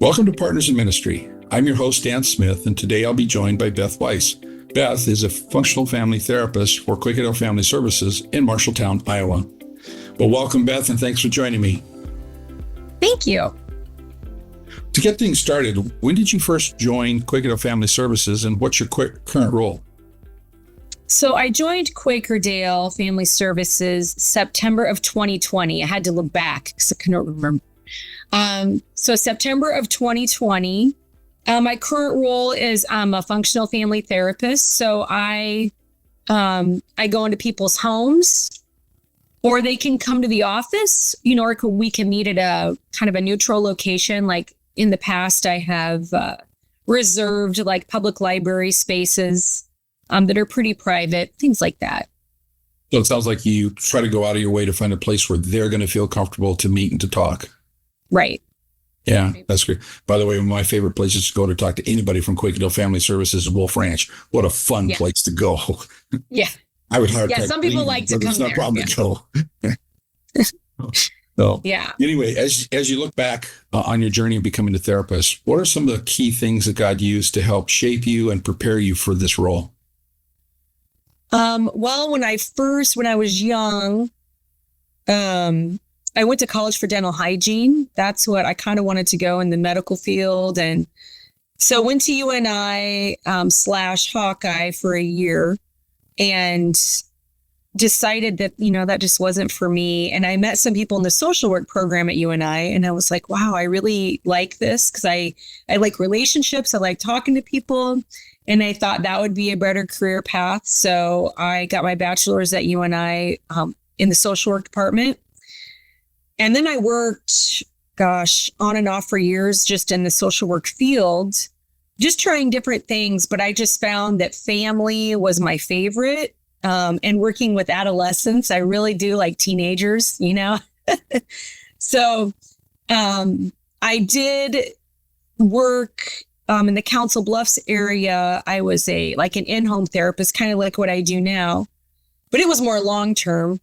Welcome to Partners in Ministry. I'm your host, Dan Smith, and today I'll be joined by Beth Weiss. Beth is a functional family therapist for Quakerdale Family Services in Marshalltown, Iowa. Well, welcome, Beth, and thanks for joining me. Thank you. To get things started, when did you first join Quakerdale Family Services, and what's your current role? So I joined Quakerdale Family Services September of 2020. I had to look back because I couldn't remember. So September of 2020, my current role is I'm a functional family therapist. So I go into people's homes, or they can come to the office, or we can meet at a kind of a neutral location. Like in the past, I have reserved like public library spaces that are pretty private, things like that. So it sounds like you try to go out of your way to find a place where they're going to feel comfortable to meet and to talk. Right. Yeah, that's great. By the way, one of my favorite places to go to talk to anybody from Quakerdale Family Services is Wolf Ranch. What a fun place to go. Yeah. I would hire. Yeah, some people like to come it's not there. A problem to go. So, yeah. Anyway, as you look back on your journey of becoming a therapist, what are some of the key things that God used to help shape you and prepare you for this role? Well, when I was young, I went to college for dental hygiene. That's what I kind of wanted to go in the medical field. And so went to UNI / Hawkeye for a year and decided that, that just wasn't for me. And I met some people in the social work program at UNI, and I was like, wow, I really like this because I like relationships. I like talking to people. And I thought that would be a better career path. So I got my bachelor's at UNI in the social work department. And then I worked, on and off for years just in the social work field, just trying different things. But I just found that family was my favorite. And working with adolescents, I really do like teenagers, So I did work in the Council Bluffs area. I was an in-home therapist, kind of like what I do now, but it was more long-term.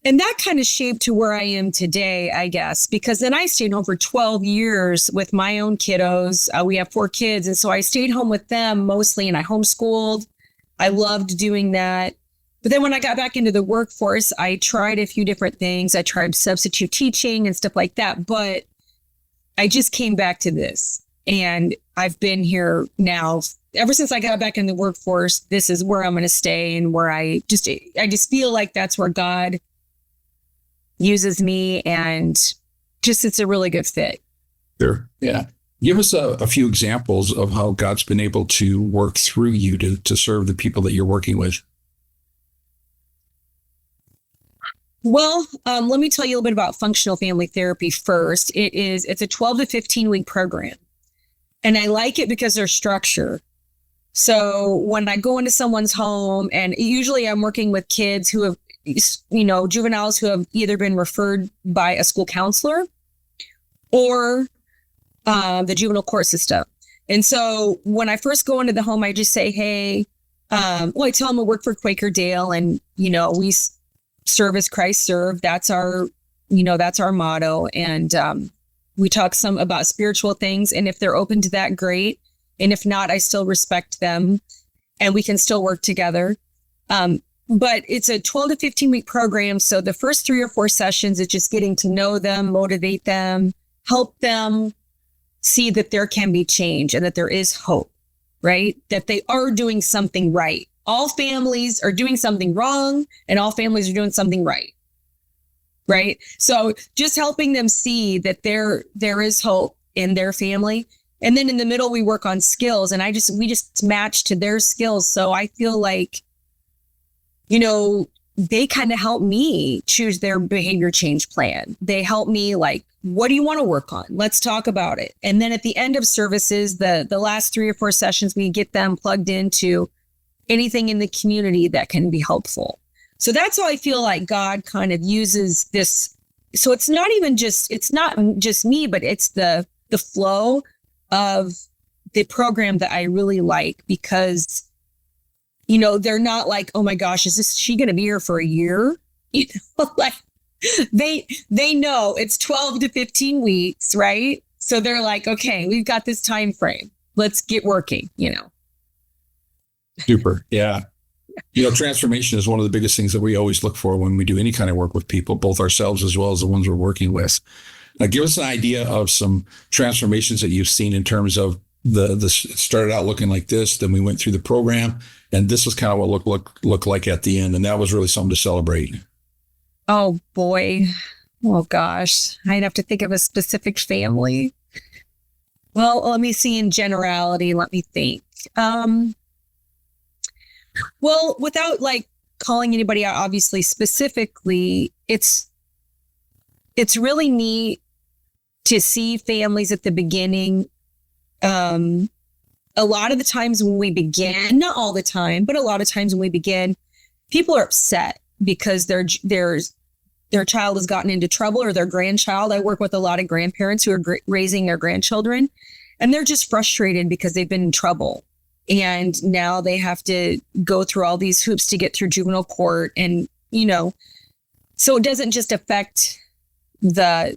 And that kind of shaped to where I am today, I guess, because then I stayed home for 12 years with my own kiddos. We have 4 kids. And so I stayed home with them mostly, and I homeschooled. I loved doing that. But then when I got back into the workforce, I tried a few different things. I tried substitute teaching and stuff like that. But I just came back to this, and I've been here now ever since I got back in the workforce. This is where I'm going to stay, and where I just feel like that's where God uses me, and just it's a really good fit. Sure. Yeah. Give us a few examples of how God's been able to work through you to serve the people that you're working with. Well, let me tell you a little bit about functional family therapy first. It's a 12 to 15 week program, and I like it because there's structure. So when I go into someone's home, and usually I'm working with kids who have, juveniles who have either been referred by a school counselor or the juvenile court system. And so when I first go into the home, I just say, hey, I tell them I work for Quakerdale, and, we serve as Christ served. That's our motto. And we talk some about spiritual things. And if they're open to that, great. And if not, I still respect them, and we can still work together. But it's a 12 to 15 week program. So the first 3 or 4 sessions is just getting to know them, motivate them, help them see that there can be change and that there is hope, right? That they are doing something right. All families are doing something wrong, and all families are doing something right. Right. So just helping them see that there is hope in their family. And then in the middle, we work on skills, and we just match to their skills. So I feel like, they kind of help me choose their behavior change plan. They help me what do you want to work on? Let's talk about it. And then at the end of services, the last 3 or 4 sessions, we get them plugged into anything in the community that can be helpful. So that's how I feel like God kind of uses this. So it's not just me, but it's the flow of the program that I really like, because they're not like, oh my gosh, is she going to be here for a year? they know it's 12 to 15 weeks, right? So they're like, okay, we've got this time frame. Let's get working, Super. Yeah. Transformation is one of the biggest things that we always look for when we do any kind of work with people, both ourselves as well as the ones we're working with. Now, give us an idea of some transformations that you've seen in terms of it started out looking like this, then we went through the program, and this was kind of what looked like at the end, and that was really something to celebrate. Oh boy. Oh gosh. I'd have to think of a specific family. Well, let me see in generality. Let me think. Well, without like calling anybody out, obviously, specifically, it's really neat to see families at the beginning. A lot of the times when we begin, not all the time, but a lot of times when we begin, people are upset because their child has gotten into trouble, or their grandchild. I work with a lot of grandparents who are raising their grandchildren, and they're just frustrated because they've been in trouble. And now they have to go through all these hoops to get through juvenile court. And, so it doesn't just affect the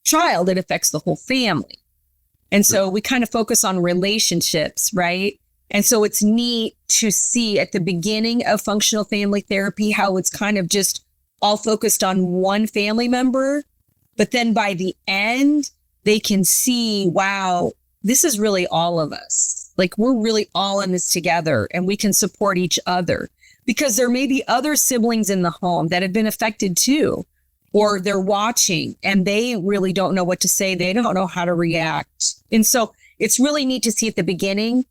child, it affects the whole family. And so we kind of focus on relationships, right? And so it's neat to see at the beginning of functional family therapy how it's kind of just all focused on one family member. But then by the end, they can see, wow, this is really all of us. Like, we're really all in this together, and we can support each other, because there may be other siblings in the home that have been affected too, or they're watching and they really don't know what to say. They don't know how to react. And so it's really neat to see at the beginning,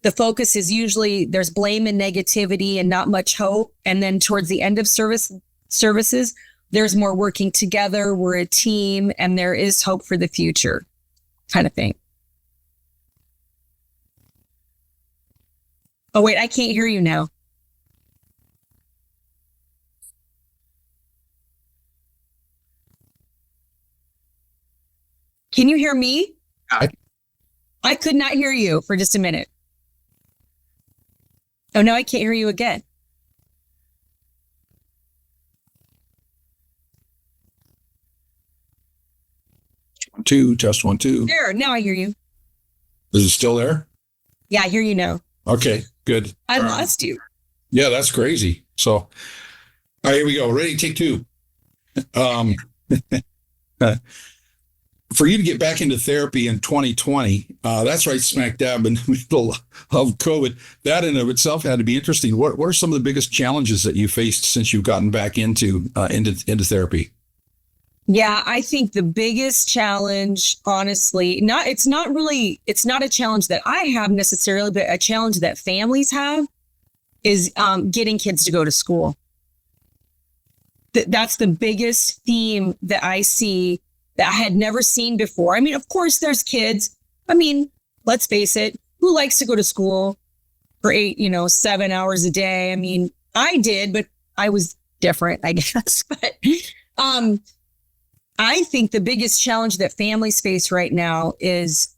the focus is usually there's blame and negativity and not much hope. And then towards the end of services, there's more working together. We're a team, and there is hope for the future, kind of thing. Oh, wait, I can't hear you now. Can you hear me? I could not hear you for just a minute. Oh, no, I can't hear you again. Test 1, 2. There, now I hear you. Is it still there? Yeah, I hear you now. Okay, good. I lost you. Yeah, that's crazy. So, all right, here we go. Ready? Take two. For you to get back into therapy in 2020, that's right smack dab in the middle of COVID. That in of itself had to be interesting. What are some of the biggest challenges that you faced since you've gotten back into therapy? Yeah, I think the biggest challenge, honestly, it's not a challenge that I have necessarily, but a challenge that families have is getting kids to go to school. That's the biggest theme that I see that I had never seen before. I mean, of course, there's kids. I mean, let's face it, who likes to go to school for 7 hours a day? I mean, I did, but I was different, I guess. But I think the biggest challenge that families face right now is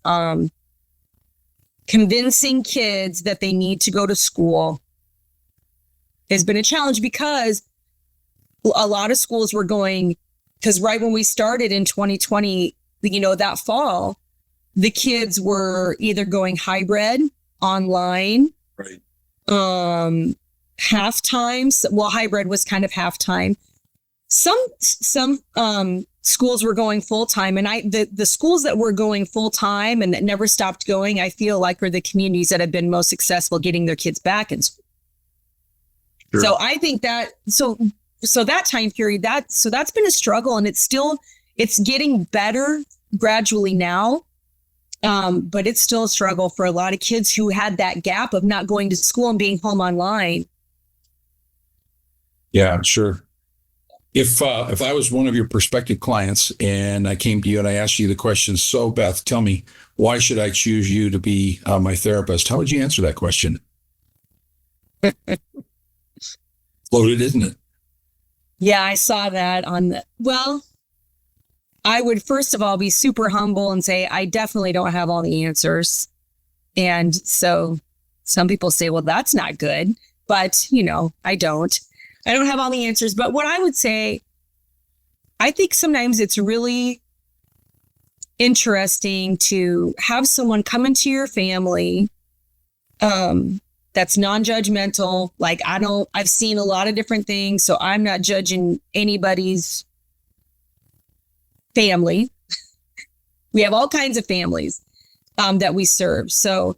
convincing kids that they need to go to school has been a challenge, because a lot of schools were going, because right when we started in 2020, that fall, the kids were either going hybrid, online, right, half-time. Well, hybrid was kind of half-time. Some schools were going full-time, and the schools that were going full-time and that never stopped going, I feel like are the communities that have been most successful getting their kids back in school. Sure. So I think that, so that time period, that's been a struggle, and it's getting better gradually now. But it's still a struggle for a lot of kids who had that gap of not going to school and being home online. Yeah, sure. If I was one of your prospective clients and I came to you and I asked you the question, so Beth, tell me, why should I choose you to be my therapist? How would you answer that question? Loaded, isn't it? Yeah, I saw that well, I would first of all be super humble and say, I definitely don't have all the answers. And so some people say, well, that's not good, but I don't have all the answers. But what I would say I think sometimes it's really interesting to have someone come into your family that's non-judgmental. Like I've seen a lot of different things, so I'm not judging anybody's family. We have all kinds of families that we serve. So,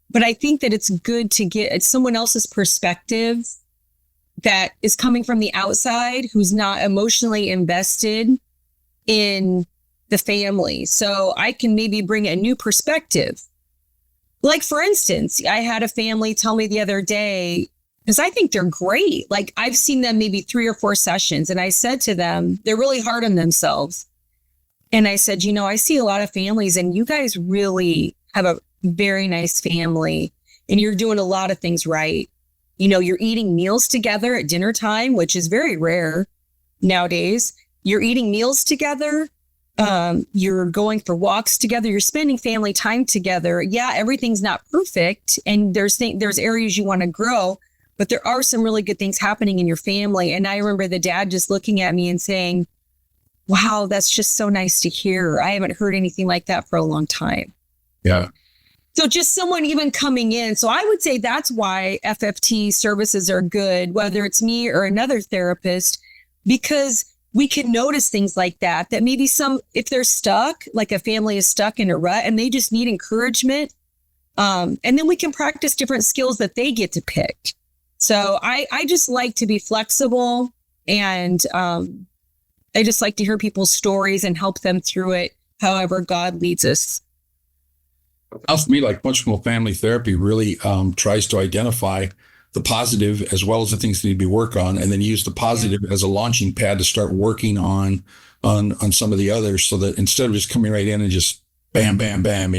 but I think that it's good to get someone else's perspective that is coming from the outside, who's not emotionally invested in the family. So I can maybe bring a new perspective. Like, for instance, I had a family tell me the other day, because I think they're great. Like, I've seen them maybe 3 or 4 sessions, and I said to them, they're really hard on themselves. And I said, I see a lot of families, and you guys really have a very nice family, and you're doing a lot of things right. You're eating meals together at dinner time, which is very rare nowadays. You're eating meals together. You're going for walks together. You're spending family time together. Yeah, everything's not perfect, and there's areas you want to grow, but there are some really good things happening in your family. And I remember the dad just looking at me and saying, wow, that's just so nice to hear. I haven't heard anything like that for a long time. Yeah. So just someone even coming in. So I would say that's why FFT services are good, whether it's me or another therapist, because we can notice things like that maybe if they're stuck, like a family is stuck in a rut and they just need encouragement. And then we can practice different skills that they get to pick. So I just like to be flexible, and I just like to hear people's stories and help them through it, however God leads us. Sounds to me like functional family therapy really tries to identify the positive as well as the things that need to be worked on, and then use the positive as a launching pad to start working on some of the others, so that instead of just coming right in and just bam, bam, bam,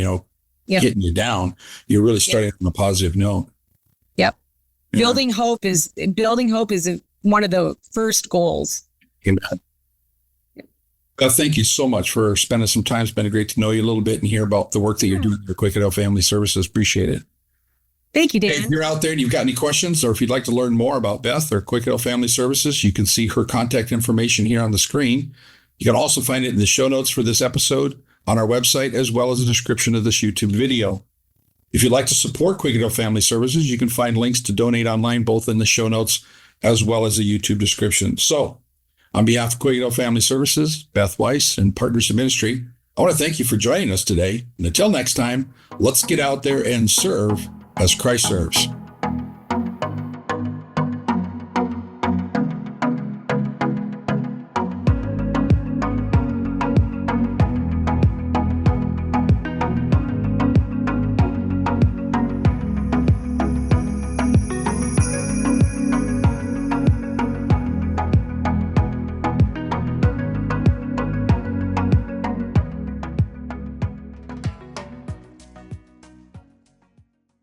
getting you down, you're really starting on a positive note. Yep. Yeah. Building hope is one of the first goals. Amen. Beth, thank you so much for spending some time. It's been great to know you a little bit and hear about the work that you're doing at Quakerdale Family Services. Appreciate it. Thank you, Dan. If you're out there and you've got any questions, or if you'd like to learn more about Beth or Quakerdale Family Services, you can see her contact information here on the screen. You can also find it in the show notes for this episode on our website, as well as a description of this YouTube video. If you'd like to support Quakerdale Family Services, you can find links to donate online, both in the show notes as well as the YouTube description. So, on behalf of Quakerdale Family Services, Beth Weiss, and Partners in Ministry, I want to thank you for joining us today. And until next time, let's get out there and serve as Christ serves.